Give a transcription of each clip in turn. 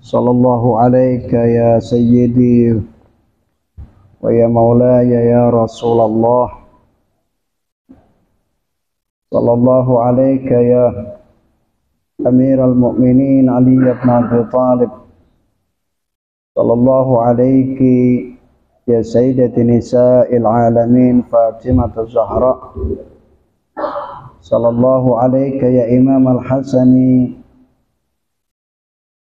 صلى الله عليك يا سيدي ويا مولاي يا رسول الله. صلى الله عليك يا أمير المؤمنين علي بن أبي طالب. صلى الله عليك يا سيدة نساء العالمين فاطمة الزهراء. صلى الله عليك يا إمام الحسن.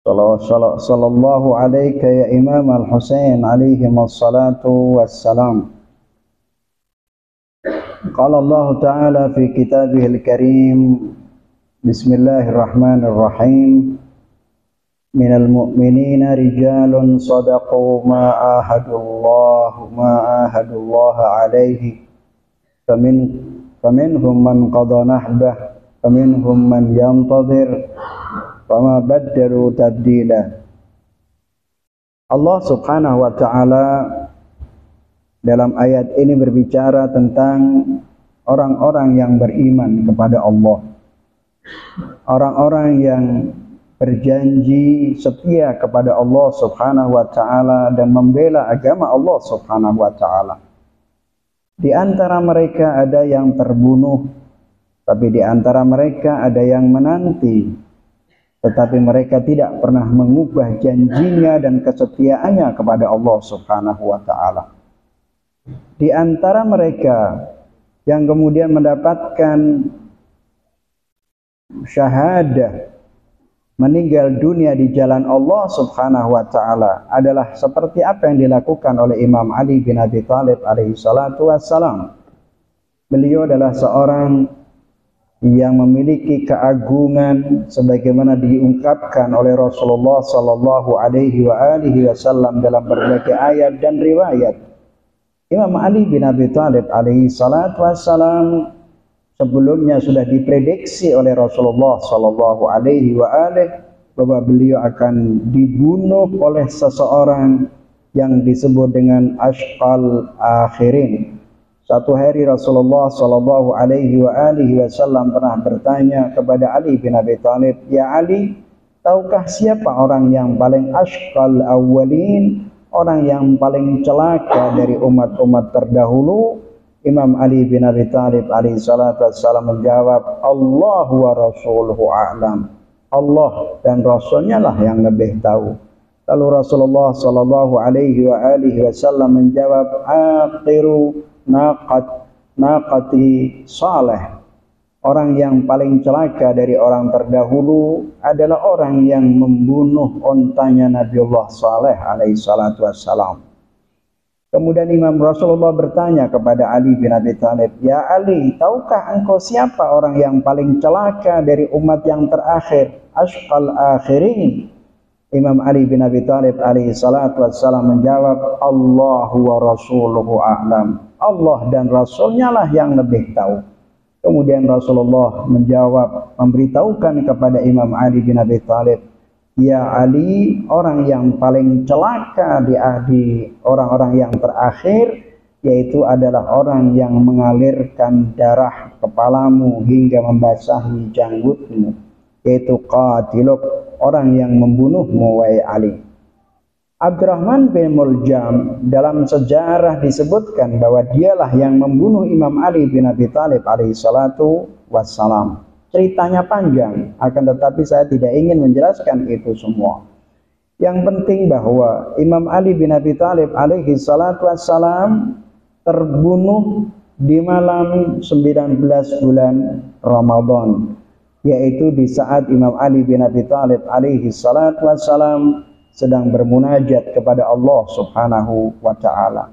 صلى الله عليك يا إمام الحسين عليهما الصلاة والسلام. قال الله تعالى في كتابه الكريم: بسم الله الرحمن الرحيم. من المؤمنين رجال صدقوا ما عاهدوا الله عليه فمنهم من قضى نحبه ومنهم من ينتظر وما بدلوا tabdila. Allah Subhanahu wa taala dalam ayat ini berbicara tentang orang-orang yang beriman kepada Allah. Orang-orang yang berjanji setia kepada Allah Subhanahu wa taala dan membela agama Allah Subhanahu wa taala. Di antara mereka ada yang terbunuh, tapi di antara mereka ada yang menanti, tetapi mereka tidak pernah mengubah janjinya dan kesetiaannya kepada Allah Subhanahu wa taala. Di antara mereka yang kemudian mendapatkan syahadah, meninggal dunia di jalan Allah Subhanahu wa taala, adalah seperti apa yang dilakukan oleh Imam Ali bin Abi Thalib alaihi salatu wassalam. Beliau adalah seorang yang memiliki keagungan sebagaimana diungkapkan oleh Rasulullah sallallahu alaihi wasallam dalam berbagai ayat dan riwayat. Imam Ali bin Abi Thalib alaihi salatu wassalam sebelumnya sudah diprediksi oleh Rasulullah sallallahu alaihi bahwa beliau akan dibunuh oleh seseorang yang disebut dengan Ashqal Akhirin. Satu hari Rasulullah sallallahu alaihi wasallam pernah bertanya kepada Ali bin Abi Thalib, "Ya Ali, tahukah siapa orang yang paling ashqal awwalin, orang yang paling celaka dari umat-umat terdahulu?" Imam Ali bin Abi Thalib alaihi salatu wassalam menjawab, "Allah wa rasuluhu a'lam." Allah dan Rasulnya lah yang lebih tahu. Lalu Rasulullah sallallahu alaihi wasallam menjawab, "Akhiru naqati saleh." Orang yang paling celaka dari orang terdahulu adalah orang yang membunuh ontanya Nabiullah Saleh alaihi salatu wassalam. Kemudian Imam Rasulullah bertanya kepada Ali bin Abi Thalib, "Ya Ali, tahukah engkau siapa orang yang paling celaka dari umat yang terakhir, ashqal akhirin?" Imam Ali bin Abi Thalib alaihi salatu wassalam menjawab, "Allahu wa rasuluhu a'lam." Allah dan Rasulnya lah yang lebih tahu. Kemudian Rasulullah menjawab, memberitahukan kepada Imam Ali bin Abi Thalib, "Ya Ali, orang yang paling celaka di orang-orang yang terakhir yaitu adalah orang yang mengalirkan darah kepalamu hingga membasahi janggutmu, yaitu qatiluk, orang yang membunuhmu wahai Ali." Abdurrahman bin Muljam dalam sejarah disebutkan bahwa dialah yang membunuh Imam Ali bin Abi Thalib alaihi salatu wassalam. Ceritanya panjang, akan tetapi saya tidak ingin menjelaskan itu semua. Yang penting bahwa Imam Ali bin Abi Thalib alaihi salatu wassalam terbunuh di malam 19 bulan Ramadan, yaitu di saat Imam Ali bin Abi Thalib alaihi salatu wassalam sedang bermunajat kepada Allah Subhanahu wa taala.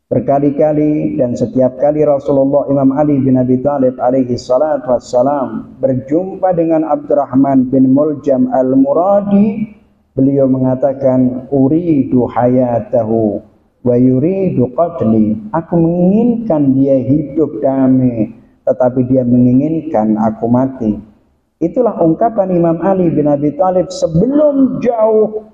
Berkali-kali dan setiap kali Rasulullah Imam Ali bin Abi Thalib alaihi salatu wassalam berjumpa dengan Abdurrahman bin Muljam al-Muradi, beliau mengatakan, "Uridu hayatahu wa yuridu qatli." Aku menginginkan dia hidup damai, tetapi dia menginginkan aku mati. Itulah ungkapan Imam Ali bin Abi Thalib sebelum jauh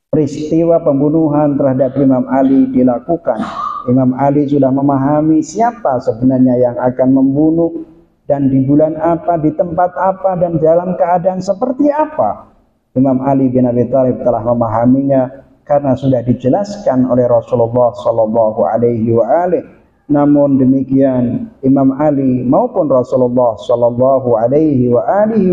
peristiwa pembunuhan terhadap Imam Ali dilakukan. Imam Ali sudah memahami siapa sebenarnya yang akan membunuh dan di bulan apa, di tempat apa, dan dalam keadaan seperti apa. Imam Ali bin Abi Thalib telah memahaminya karena sudah dijelaskan oleh Rasulullah sallallahu alaihi wasallam. Namun demikian Imam Ali maupun Rasulullah sallallahu alaihi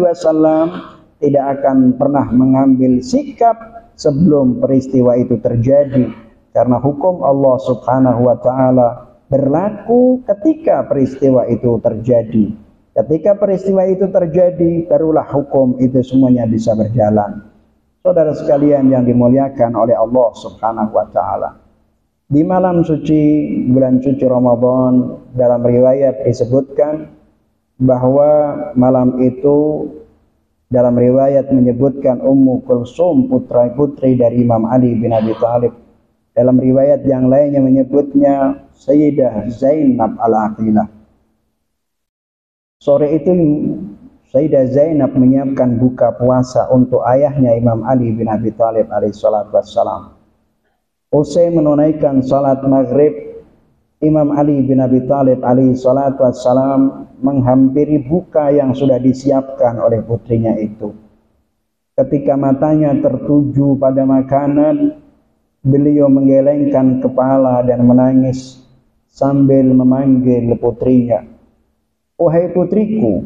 wasallam tidak akan pernah mengambil sikap sebelum peristiwa itu terjadi, karena hukum Allah Subhanahu wa taala berlaku ketika peristiwa itu terjadi. Ketika peristiwa itu terjadi, barulah hukum itu semuanya bisa berjalan. Saudara sekalian yang dimuliakan oleh Allah Subhanahu wa taala, di malam suci bulan suci Ramadan, dalam riwayat disebutkan bahwa malam itu, dalam riwayat menyebutkan Ummu Kulsum, putra-putri dari Imam Ali bin Abi Thalib. Dalam riwayat yang lainnya menyebutnya Sayyidah Zainab al-Aqilah. Sore itu Sayyidah Zainab menyiapkan buka puasa untuk ayahnya Imam Ali bin Abi Thalib alaihissalatu wassalam. Usai menunaikan salat maghrib, Imam Ali bin Abi Thalib alaihissalatu wassalam menghampiri buka yang sudah disiapkan oleh putrinya itu. Ketika matanya tertuju pada makanan, beliau menggelengkan kepala dan menangis sambil memanggil putrinya. "Wahai putriku,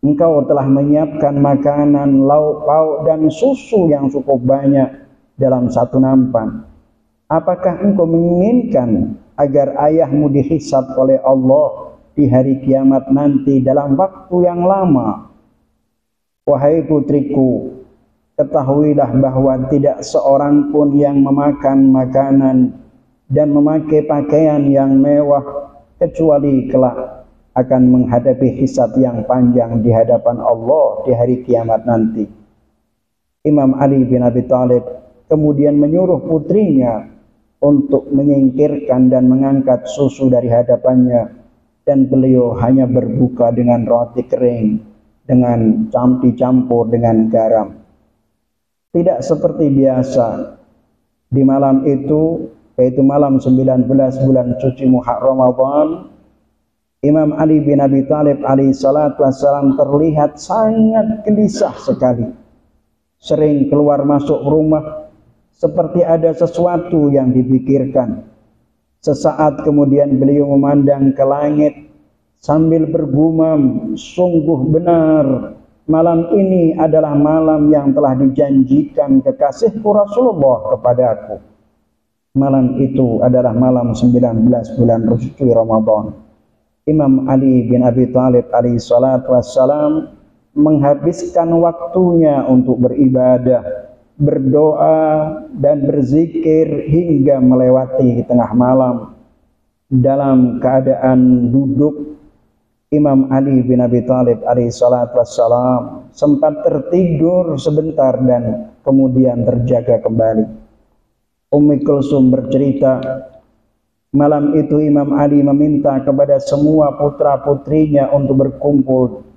engkau telah menyiapkan makanan, lauk pauk dan susu yang cukup banyak dalam satu nampan. Apakah engkau menginginkan agar ayahmu dihisab oleh Allah di hari kiamat nanti dalam waktu yang lama? Wahai putriku, ketahuilah bahwa tidak seorang pun yang memakan makanan dan memakai pakaian yang mewah kecuali kelak akan menghadapi hisab yang panjang di hadapan Allah di hari kiamat nanti." Imam Ali bin Abi Thalib kemudian menyuruh putrinya untuk menyingkirkan dan mengangkat susu dari hadapannya, dan beliau hanya berbuka dengan roti kering dengan dicampur dengan garam. Tidak seperti biasa di malam itu, yaitu malam 19 bulan suci Ramadan, Imam Ali bin Abi Thalib alaihissalatu wassalam terlihat sangat gelisah sekali. Sering keluar masuk rumah seperti ada sesuatu yang dipikirkan. Sesaat kemudian beliau memandang ke langit sambil bergumam, "Sungguh benar, malam ini adalah malam yang telah dijanjikan kekasihku Rasulullah kepadaku." Malam itu adalah malam 19 bulan suci Ramadan. Imam Ali bin Abi Thalib alaihissalatu wassalam menghabiskan waktunya untuk beribadah, berdoa dan berzikir hingga melewati tengah malam. Dalam keadaan duduk, Imam Ali bin Abi Thalib alaihissalatu wassalam sempat tertidur sebentar dan kemudian terjaga kembali. Ummu Kulsum bercerita, malam itu Imam Ali meminta kepada semua putra-putrinya untuk berkumpul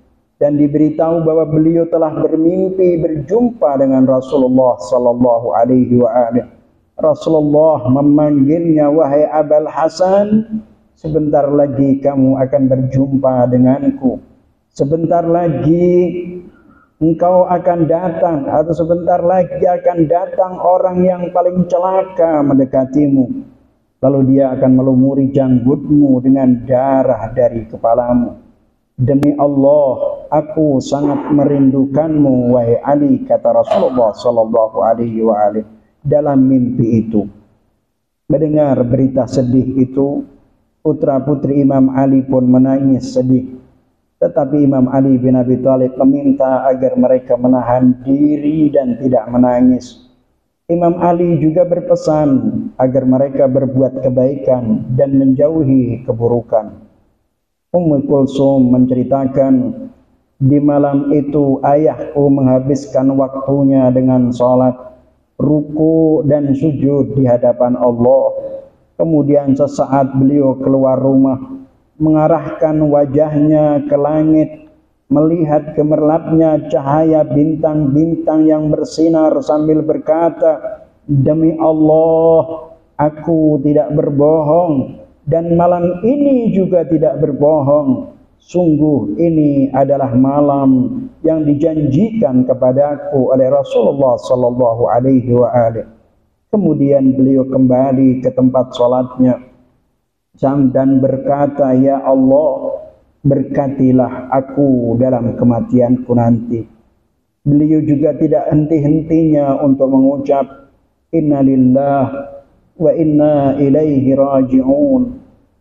dan diberitahu bahwa beliau telah bermimpi berjumpa dengan Rasulullah sallallahu alaihi wasallam. Rasulullah memanggilnya, "Wahai Abul Hasan, sebentar lagi kamu akan berjumpa denganku. Sebentar lagi engkau akan datang, atau sebentar lagi akan datang orang yang paling celaka mendekatimu. Lalu dia akan melumuri janggutmu dengan darah dari kepalamu. Demi Allah, aku sangat merindukanmu, wahai Ali," kata Rasulullah sallallahu alaihi wasallam dalam mimpi itu. Mendengar berita sedih itu, putra-putri Imam Ali pun menangis sedih. Tetapi Imam Ali bin Abi Thalib meminta agar mereka menahan diri dan tidak menangis. Imam Ali juga berpesan agar mereka berbuat kebaikan dan menjauhi keburukan. Ummu Kulsum menceritakan, "Di malam itu ayahku menghabiskan waktunya dengan sholat, ruku dan sujud di hadapan Allah. Kemudian sesaat beliau keluar rumah, mengarahkan wajahnya ke langit, melihat gemerlapnya cahaya bintang-bintang yang bersinar sambil berkata, 'Demi Allah, aku tidak berbohong dan malam ini juga tidak berbohong. sungguh ini adalah malam yang dijanjikan kepadaku oleh Rasulullah sallallahu alaihi wasallam. Kemudian beliau kembali ke tempat sholatnya dan berkata, ya Allah, berkatilah aku dalam kematianku nanti. Beliau juga tidak henti-hentinya untuk mengucap, inna lillah wa inna ilaihi raji'un,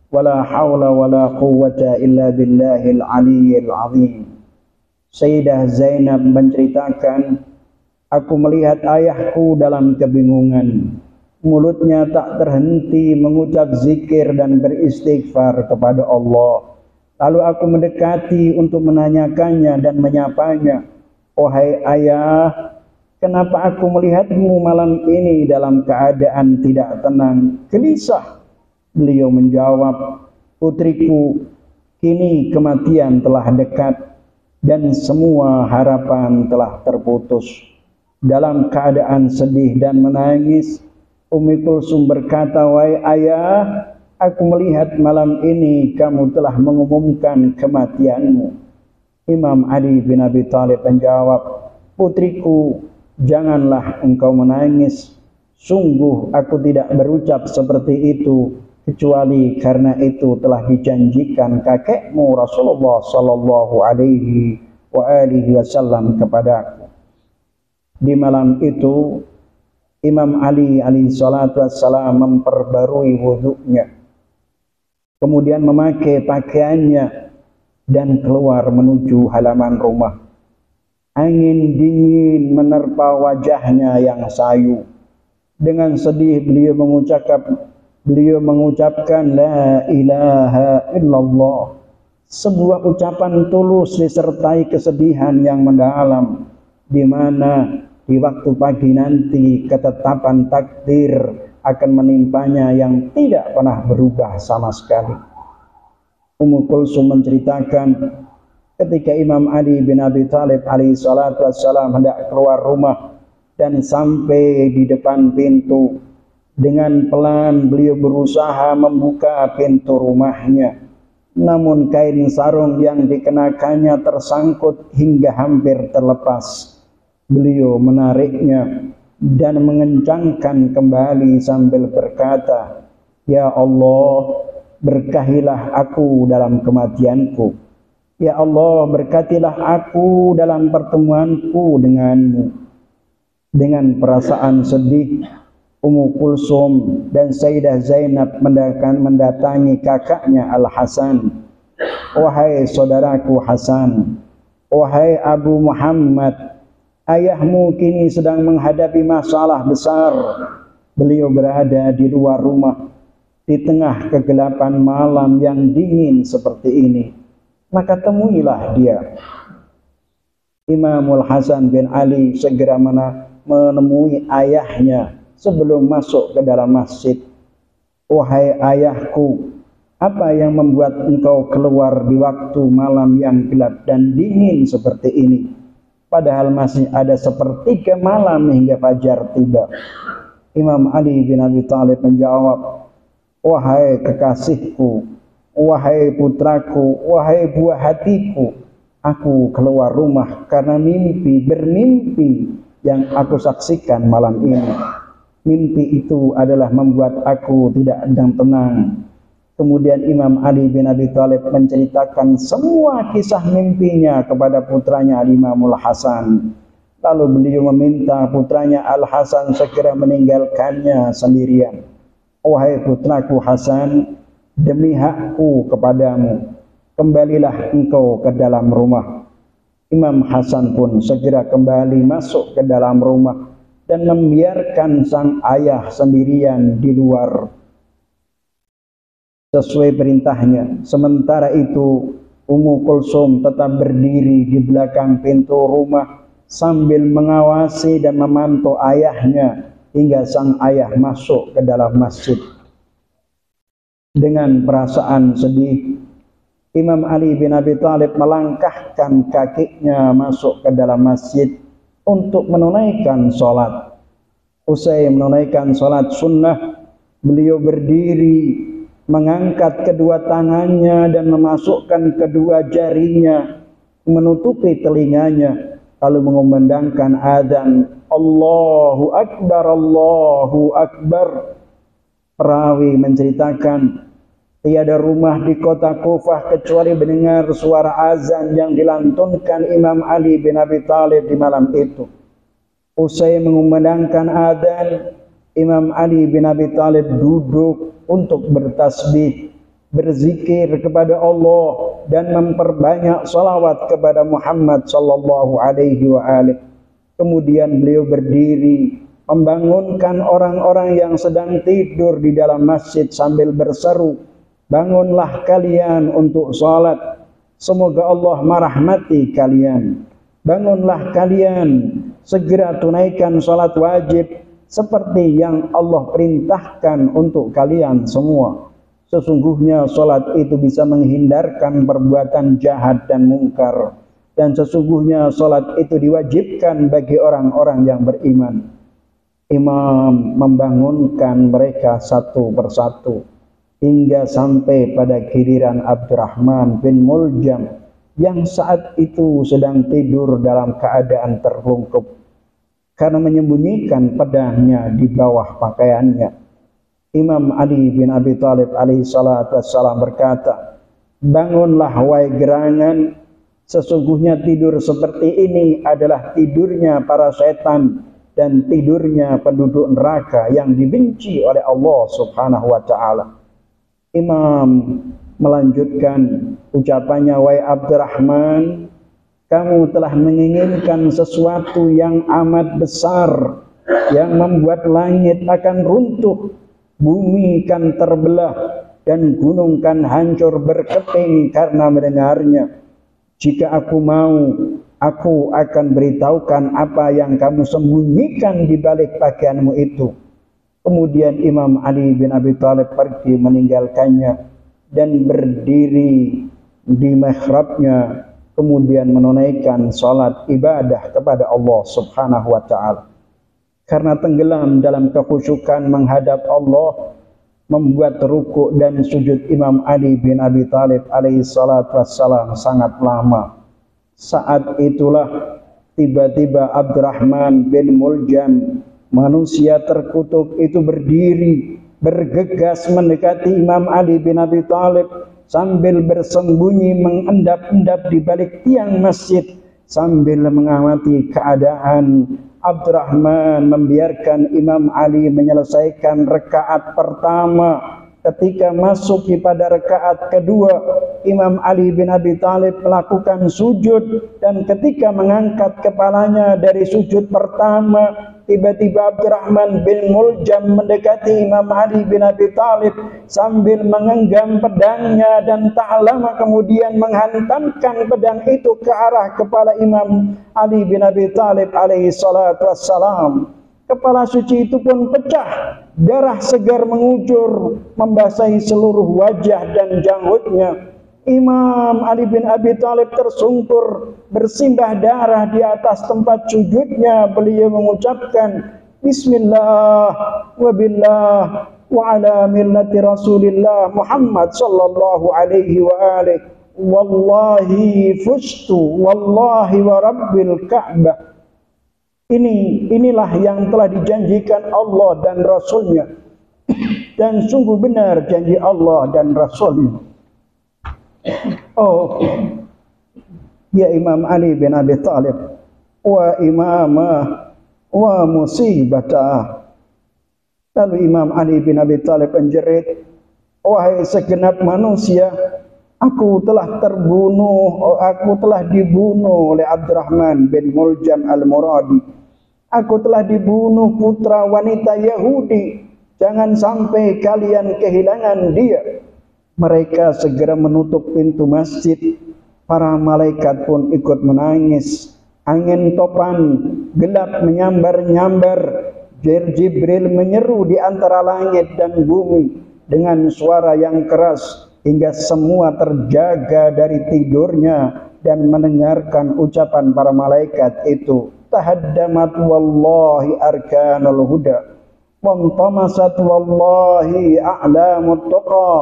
wa la hawla wa la quwwata illa billahil aliyyil azim. Sayyidah Zainab menceritakan, aku melihat ayahku dalam kebingungan. Mulutnya tak terhenti mengucap zikir dan beristighfar kepada Allah. Lalu aku mendekati untuk menanyakannya dan menyapanya. Wahai ayah, kenapa aku melihatmu malam ini dalam keadaan tidak tenang, gelisah? Beliau menjawab, putriku, kini kematian telah dekat dan semua harapan telah terputus. Dalam keadaan sedih dan menangis, Ummi Kulsum berkata, wahai ayah, aku melihat malam ini kamu telah mengumumkan kematianmu. Imam Ali bin Abi Thalib menjawab, putriku, janganlah engkau menangis. Sungguh aku tidak berucap seperti itu, kecuali karena itu telah dijanjikan kakekmu Rasulullah sallallahu alaihi wasallam kepadaku. Di malam itu Imam Ali alaihi salatu wassalam memperbarui wudhunya, kemudian memakai pakaiannya dan keluar menuju halaman rumah. Angin dingin menerpa wajahnya yang sayu. Dengan sedih beliau mengucapkan la ilaha illallah, sebuah ucapan tulus disertai kesedihan yang mendalam, di mana di waktu pagi nanti ketetapan takdir akan menimpanya yang tidak pernah berubah sama sekali. Ummu Kulsum menceritakan, ketika Imam Ali bin Abi Thalib alaihi salatu wassalam hendak keluar rumah dan sampai di depan pintu, dengan pelan beliau berusaha membuka pintu rumahnya. Namun kain sarung yang dikenakannya tersangkut hingga hampir terlepas. Beliau menariknya dan mengencangkan kembali sambil berkata, ya Allah, berkahilah aku dalam kematianku. Ya Allah, berkatilah aku dalam pertemuanku denganmu. Dengan perasaan sedih, Ummu Kulsum dan Sayyidah Zainab mendatangi kakaknya Al-Hasan. Wahai saudaraku Hasan, wahai Abu Muhammad, ayahmu kini sedang menghadapi masalah besar. Beliau berada di luar rumah, di tengah kegelapan malam yang dingin seperti ini. Maka temuilah dia. Imamul Hasan bin Ali segera menemui ayahnya sebelum masuk ke dalam masjid. Wahai ayahku, apa yang membuat engkau keluar di waktu malam yang gelap dan dingin seperti ini? Padahal masih ada sepertiga malam hingga fajar tiba. Imam Ali bin Abi Thalib menjawab, wahai kekasihku, wahai putraku, wahai buah hatiku, aku keluar rumah karena bermimpi yang aku saksikan malam ini. Mimpi itu adalah membuat aku tidak tenang. Kemudian Imam Ali bin Abi Thalib menceritakan semua kisah mimpinya kepada putranya Imamul Hasan. Lalu beliau meminta putranya Al-Hasan segera meninggalkannya sendirian. Wahai putraku Hasan, demi hakku kepadamu, kembalilah engkau ke dalam rumah. Imam Hasan pun segera kembali masuk ke dalam rumah dan membiarkan sang ayah sendirian di luar sesuai perintahnya. Sementara itu Ummu Kulsum tetap berdiri di belakang pintu rumah sambil mengawasi dan memantau ayahnya hingga sang ayah masuk ke dalam masjid. Dengan perasaan sedih, Imam Ali bin Abi Thalib melangkahkan kakinya masuk ke dalam masjid untuk menunaikan sholat. Usai menunaikan sholat sunnah, beliau berdiri mengangkat kedua tangannya dan memasukkan kedua jarinya, menutupi telinganya, lalu mengumandangkan adzan, Allahu Akbar, Allahu Akbar. Perawi menceritakan, tiada rumah di kota Kufah kecuali mendengar suara azan yang dilantunkan Imam Ali bin Abi Thalib di malam itu. Usai mengumandangkan adzan, Imam Ali bin Abi Thalib duduk untuk bertasbih, berzikir kepada Allah dan memperbanyak salawat kepada Muhammad sallallahu alaihi wa alihi. Kemudian beliau berdiri membangunkan orang-orang yang sedang tidur di dalam masjid sambil berseru, bangunlah kalian untuk salat, semoga Allah merahmati kalian. Bangunlah kalian, segera tunaikan salat wajib seperti yang Allah perintahkan untuk kalian semua. Sesungguhnya salat itu bisa menghindarkan perbuatan jahat dan mungkar, dan sesungguhnya salat itu diwajibkan bagi orang-orang yang beriman. Imam membangunkan mereka satu persatu hingga sampai pada giliran Abdurrahman bin Muljam yang saat itu sedang tidur dalam keadaan terlungkup karena menyembunyikan pedangnya di bawah pakaiannya. Imam Ali bin Abi Thalib alaihi salatu wassalam berkata, bangunlah wahai gerangan, sesungguhnya tidur seperti ini adalah tidurnya para setan dan tidurnya penduduk neraka yang dibenci oleh Allah subhanahu wa ta'ala. Imam melanjutkan ucapannya, wahai Abdurrahman, kamu telah menginginkan sesuatu yang amat besar, yang membuat langit akan runtuh, bumi kan terbelah, dan gunung kan hancur berkeping karena mendengarnya. Jika aku mau, aku akan beritahukan apa yang kamu sembunyikan di balik pakaianmu itu. Kemudian Imam Ali bin Abi Thalib pergi meninggalkannya dan berdiri di mihrabnya, kemudian menunaikan salat ibadah kepada Allah subhanahu wa ta'ala. Karena tenggelam dalam kekhusyukan menghadap Allah, membuat rukuk dan sujud Imam Ali bin Abi Thalib alaihi salatu wassalam sangat lama. Saat itulah tiba-tiba Abdurrahman bin Muljam, manusia terkutuk itu, berdiri bergegas mendekati Imam Ali bin Abi Thalib sambil bersembunyi mengendap-endap di balik tiang masjid sambil mengamati keadaan. Abdurrahman membiarkan Imam Ali menyelesaikan rakaat pertama. Ketika masuk pada rakaat kedua, Imam Ali bin Abi Thalib melakukan sujud, dan ketika mengangkat kepalanya dari sujud pertama, tiba-tiba Abdurrahman bin Muljam mendekati Imam Ali bin Abi Thalib sambil menggenggam pedangnya, dan tak lama kemudian menghantamkan pedang itu ke arah kepala Imam Ali bin Abi Thalib alaihi salatu wassalam. Kepala suci itu pun pecah, darah segar mengucur membasahi seluruh wajah dan janggutnya. Imam Ali bin Abi Thalib tersungkur bersimbah darah di atas tempat sujudnya. Beliau mengucapkan, Bismillah wa billah wa ala millati Rasulillah Muhammad sallallahu alaihi wa alihi, wallahi fustu, wallahi wa rabbil Ka'bah. Inilah yang telah dijanjikan Allah dan Rasulnya, dan sungguh benar janji Allah dan Rasulnya. Oh ya Imam Ali bin Abi Thalib, wa imamah wa musibata. Lalu Imam Ali bin Abi Thalib menjerit, wahai segenap manusia, aku telah dibunuh oleh Abdurrahman bin Muljam al-Muradi. Aku telah dibunuh putra wanita Yahudi. Jangan sampai kalian kehilangan dia. Mereka segera menutup pintu masjid. Para malaikat pun ikut menangis. Angin topan gelap menyambar-nyambar. Jibril menyeru di antara langit dan bumi dengan suara yang keras, hingga semua terjaga dari tidurnya dan mendengarkan ucapan para malaikat itu. Tahaddamat wallahi arkanul huda وانطمست والله أعلام التقى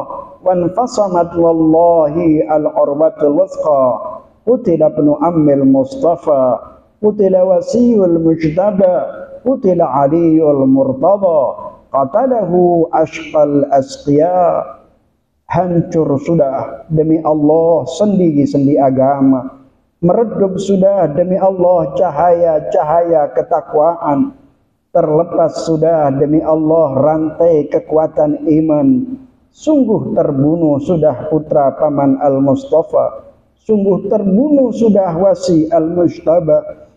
وانفصمت والله العروة الوثقى قتل ابن أم المصطفى قتل وسي المجتبى قتل علي المرتضى قتله أشقى الأسقياء. Hancur sudah demi Allah sendi-sendi agama, meredup sudah demi Allah cahaya-cahaya ketakwaan, terlepas sudah demi Allah rantai kekuatan iman. Sungguh terbunuh sudah putra paman Al-Mustafa, sungguh terbunuh sudah wasi Al-Mujtaba,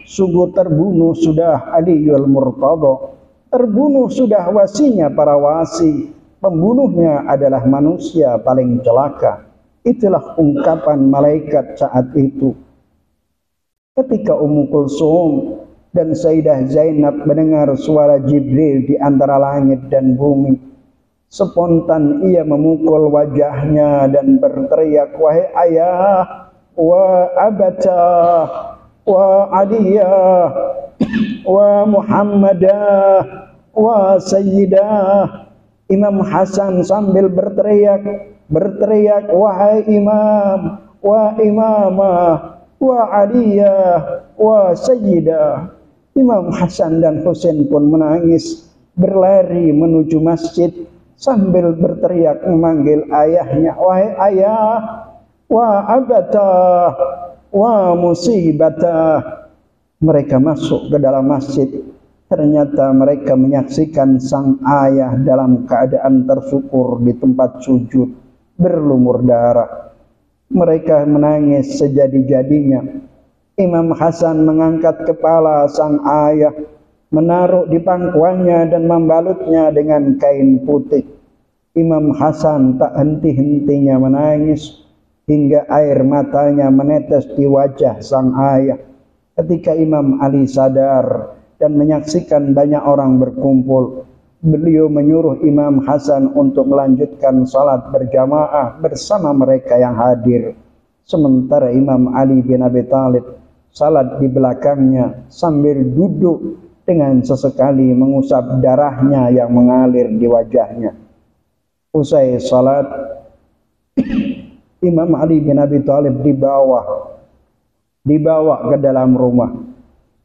sungguh terbunuh sudah Aliul Murtada, terbunuh sudah wasinya para wasi. Pembunuhnya adalah manusia paling celaka. Itulah ungkapan malaikat saat itu. Ketika Ummu Kulsum dan Sayyidah Zainab mendengar suara Jibril di antara langit dan bumi, spontan ia memukul wajahnya dan berteriak, wahai ayah, wa abatah, wa aliyah, wa muhammadah, wa sayyidah. Imam Hasan sambil berteriak, wahai imam, wa imamah, wa aliyah, wa sayyidah. Imam Hasan dan Husain pun menangis, berlari menuju masjid sambil berteriak memanggil ayahnya, wahai ayah, wa abatah, wa musibatah. Mereka masuk ke dalam masjid. Ternyata mereka menyaksikan sang ayah dalam keadaan tersukur di tempat sujud, berlumur darah. Mereka menangis sejadi-jadinya. Imam Hasan mengangkat kepala sang ayah, menaruh di pangkuannya dan membalutnya dengan kain putih. Imam Hasan tak henti-hentinya menangis hingga air matanya menetes di wajah sang ayah. Ketika Imam Ali sadar dan menyaksikan banyak orang berkumpul, beliau menyuruh Imam Hasan untuk melanjutkan salat berjamaah bersama mereka yang hadir. Sementara Imam Ali bin Abi Thalib salat di belakangnya sambil duduk dengan sesekali mengusap darahnya yang mengalir di wajahnya. Usai salat, Imam Ali bin Abi Thalib dibawa ke dalam rumah.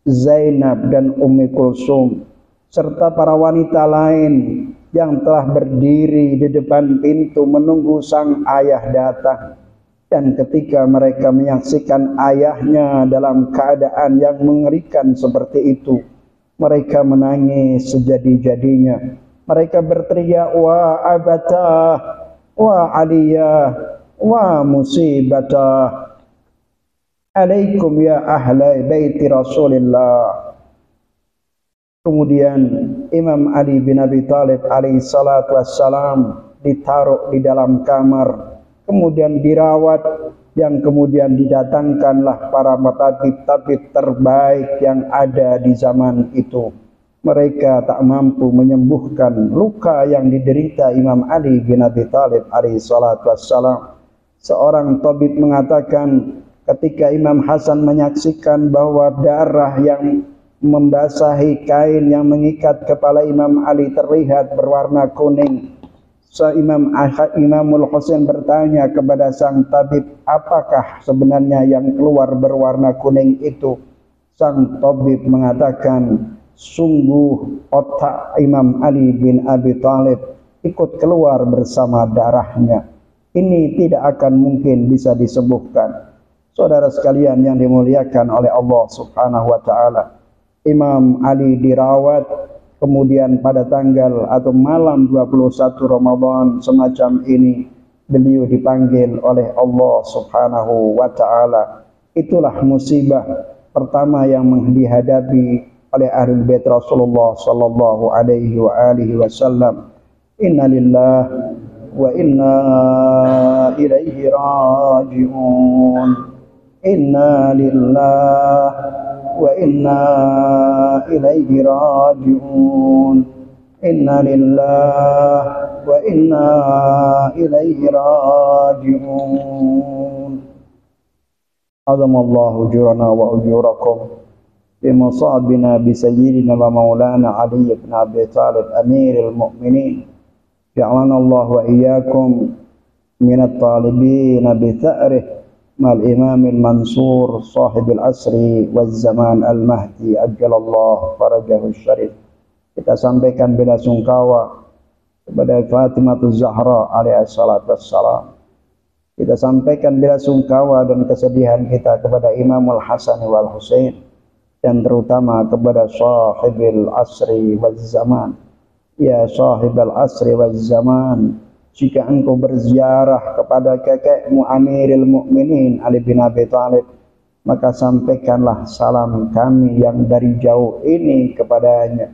Zainab dan Ummi Kulsum serta para wanita lain yang telah berdiri di depan pintu menunggu sang ayah datang. Dan ketika mereka menyaksikan ayahnya dalam keadaan yang mengerikan seperti itu, mereka menangis sejadi-jadinya. Mereka berteriak, wa abatah, wa aliyah, wa musibatah, alaikum ya ahla baiti Rasulillah. Kemudian Imam Ali bin Abi Thalib alaihi salatu wassalam ditaruh di dalam kamar, kemudian dirawat, yang kemudian didatangkanlah para tabib-tabib terbaik yang ada di zaman itu. Mereka tak mampu menyembuhkan luka yang diderita Imam Ali bin Abi Thalib alaihi salatu wassalam. Seorang tabib mengatakan, ketika Imam Hasan menyaksikan bahwa darah yang membasahi kain yang mengikat kepala Imam Ali terlihat berwarna kuning, Imamul Husain bertanya kepada sang tabib, apakah sebenarnya yang keluar berwarna kuning itu? Sang tabib mengatakan, sungguh otak Imam Ali bin Abi Thalib ikut keluar bersama darahnya. Ini tidak akan mungkin bisa disembuhkan. Saudara sekalian yang dimuliakan oleh Allah Subhanahu wa taala, Imam Ali dirawat, kemudian pada tanggal atau malam 21 Ramadan semacam ini beliau dipanggil oleh Allah Subhanahu wa taala. Itulah musibah pertama yang dihadapi oleh Ahlul Bait Rasulullah sallallahu alaihi wa alihi wasallam. Inna lillahi wa inna ilaihi raji'un. Inna lillahi wa inna ilaihi raji'un. Inna lillahi wa inna ilaihi raji'un. Azamallahu ujurana wa ujurakum بمصابنا بسيدنا ومولانا علي بن أبي طالب أمير المؤمنين جعلنا الله وإياكم من الطالبين بثأره مع الإمام المنصور صاحب العصر والزمان المهدي أجل الله فرجه الشريف. Kita sampaikan bela sungkawa kepada Fatimah Zahra alaihi salatu wassalam. Kita sampaikan bela sungkawa dan kesedihan kita kepada Imamul Hasan wal Husain, dan terutama kepada sahibil asri wal zaman. Ya sahibal asri wal zaman, jika engkau berziarah kepada kakekmu Amirul Mukminin Ali bin Abi Thalib, maka sampaikanlah salam kami yang dari jauh ini kepadanya.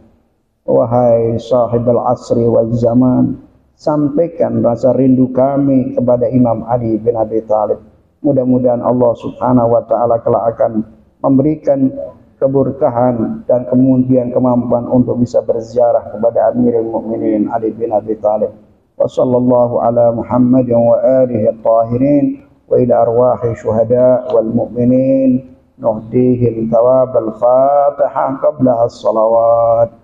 Wahai sahibul asri wal zaman, sampaikan rasa rindu kami kepada Imam Ali bin Abi Thalib. Mudah-mudahan Allah Subhanahu wa taala kelak akan memberikan keberkahan dan kemudian kemampuan untuk bisa berziarah kepada Amirul Mukminin Ali bin Abi Thalib. Wa sallallahu ala Muhammadin wa alihi at-tahirin wa ila arwahi syuhada wal mu'minin nuhdihim thawab al-Fatihah qabla as-salawat.